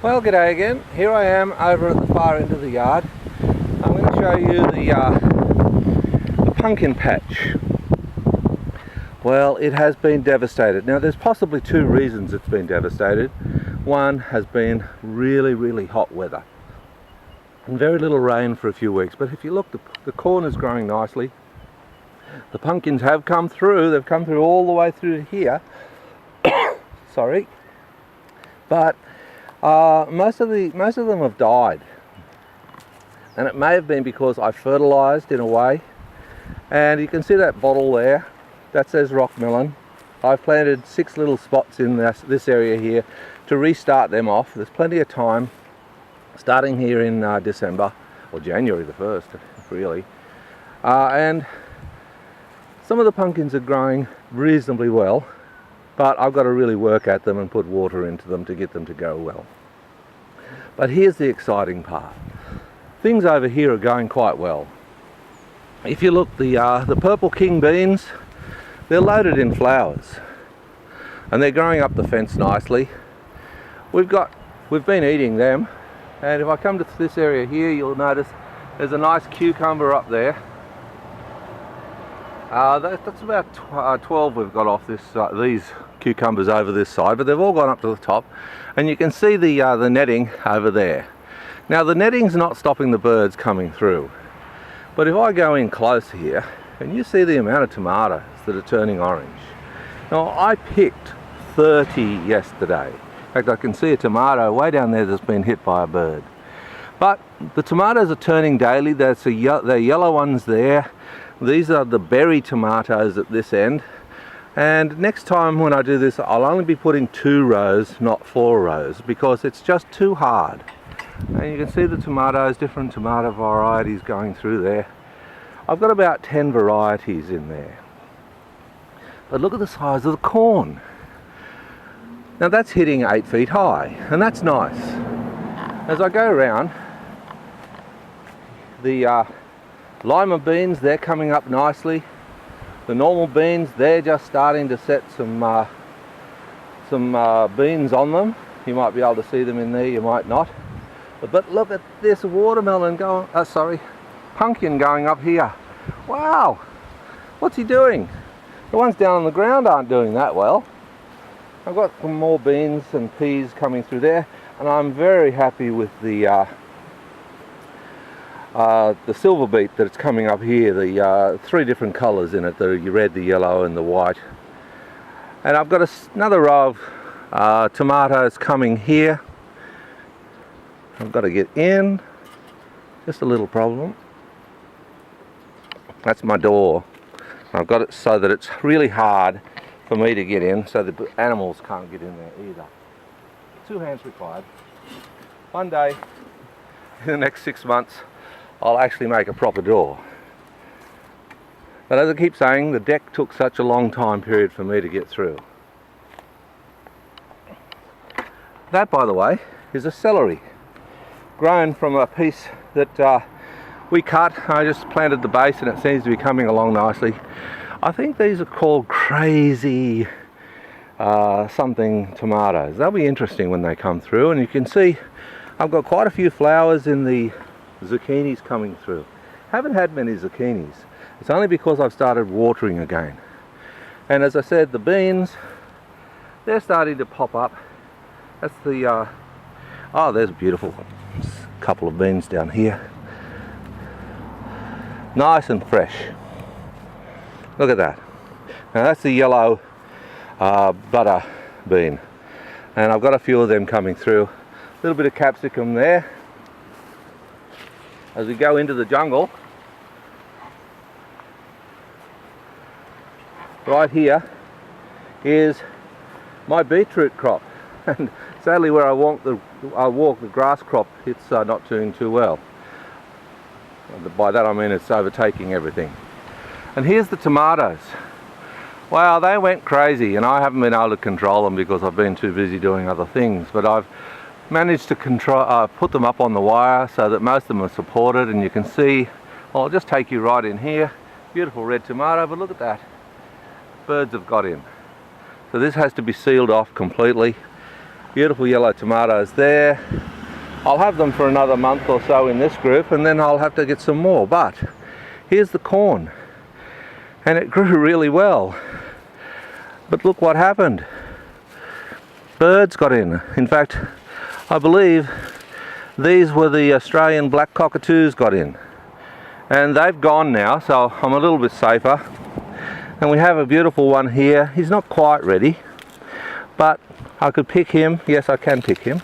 Well, g'day again. Here I am over at the far end of the yard. I'm going to show you the pumpkin patch. Well, it has been devastated. Now there's possibly two reasons it's been devastated. One has been really hot weather and very little rain for a few weeks, but if you look, the corn is growing nicely. The pumpkins have come through. They've come through all the way through here. Sorry, but most of them have died, and it may have been because I fertilized in a way. And you can see that bottle there, that says rock melon. I've planted 6 little spots in this area here to restart them off. There's plenty of time, starting here in December or January the 1st really, and some of the pumpkins are growing reasonably well, but I've got to really work at them and put water into them to get them to go well. But here's the exciting part. Things over here are going quite well. If you look, the purple king beans, they're loaded in flowers and they're growing up the fence nicely. We've been eating them, and if I come to this area here, you'll notice there's a nice cucumber up there. That's about 12 we've got off these cucumbers over this side, but they've all gone up to the top, and you can see the netting over there. Now the netting's not stopping the birds coming through, but if I go in close here and you see the amount of tomatoes that are turning orange. Now I picked 30 yesterday. In fact, I can see a tomato way down there that's been hit by a bird. But the tomatoes are turning daily. They're yellow ones there. These are the berry tomatoes at this end, and next time when I do this I'll only be putting 2 rows, not 4 rows, because it's just too hard. And you can see the tomatoes, different tomato varieties going through there. I've got about 10 varieties in there. But look at the size of the corn. Now that's hitting 8 feet high, and that's nice. As I go around, the lima beans, they're coming up nicely. The normal beans, they're just starting to set some beans on them. You might be able to see them in there, you might not. But look at this watermelon going, pumpkin going up here. Wow, what's he doing? The ones down on the ground aren't doing that well. I've got some more beans and peas coming through there, and I'm very happy with the silver beet that's coming up here. The 3 different colours in it, the red, the yellow and the white. And I've got another row of tomatoes coming here. I've got to get in, just a little problem. That's my door. I've got it so that it's really hard for me to get in, so the animals can't get in there either. 2 hands required. One day in the next 6 months I'll actually make a proper door. But as I keep saying, the deck took such a long time period for me to get through. That, by the way, is a celery grown from a piece that we cut. I just planted the base and it seems to be coming along nicely. I think these are called crazy something tomatoes. They'll be interesting when they come through, and you can see I've got quite a few flowers in the zucchinis coming through. Haven't had many zucchinis. It's only because I've started watering again. And as I said, the beans, they're starting to pop up. That's the oh, there's a beautiful couple of beans down here, nice and fresh. Look at that. Now that's the yellow butter bean, and I've got a few of them coming through. A little bit of capsicum there. As we go into the jungle, right here is my beetroot crop, and sadly where I walk the grass crop, it's not doing too well. By that I mean it's overtaking everything. And here's the tomatoes. Wow, they went crazy, and I haven't been able to control them because I've been too busy doing other things, but I've managed to put them up on the wire so that most of them are supported. And you can see, well, I'll just take you right in here. Beautiful red tomato, but look at that. Birds have got in. So this has to be sealed off completely. Beautiful yellow tomatoes there. I'll have them for another month or so in this group, and then I'll have to get some more. But here's the corn, and it grew really well. But look what happened. Birds got in. In fact, I believe these were the Australian black cockatoos got in. And they've gone now, so I'm a little bit safer. And we have a beautiful one here. He's not quite ready, but I could pick him. Yes, I can pick him.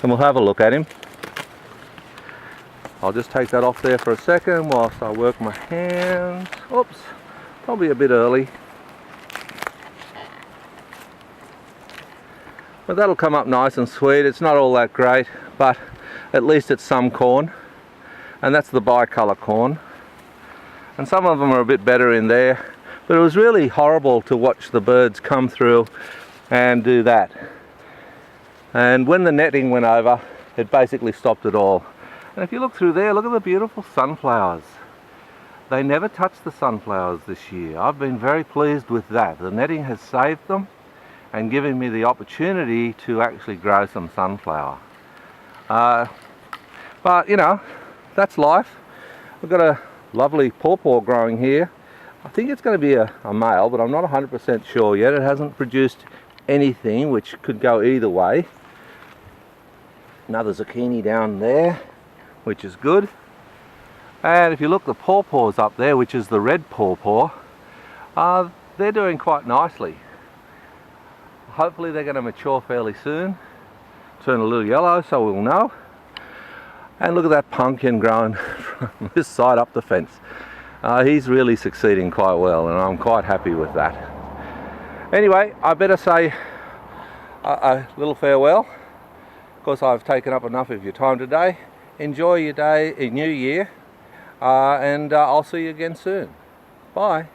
And we'll have a look at him. I'll just take that off there for a second whilst I work my hands. Oops, probably a bit early. But that'll come up nice and sweet. It's not all that great, but at least it's some corn. And that's the bicolour corn. And some of them are a bit better in there. But it was really horrible to watch the birds come through and do that. And when the netting went over, it basically stopped it all. And if you look through there, look at the beautiful sunflowers. They never touched the sunflowers this year. I've been very pleased with that. The netting has saved them and given me the opportunity to actually grow some sunflower. But you know, that's life. We've got a lovely pawpaw growing here. I think it's going to be a male, but I'm not 100% sure yet. It hasn't produced anything, which could go either way. Another zucchini down there, which is good. And if you look, the pawpaws up there, which is the red pawpaw, they're doing quite nicely. Hopefully they're going to mature fairly soon, turn a little yellow, so we'll know. And look at that pumpkin growing from this side up the fence. He's really succeeding quite well, and I'm quite happy with that. Anyway, I better say a little farewell. Of course, I've taken up enough of your time today. Enjoy your day, New Year, and I'll see you again soon. Bye.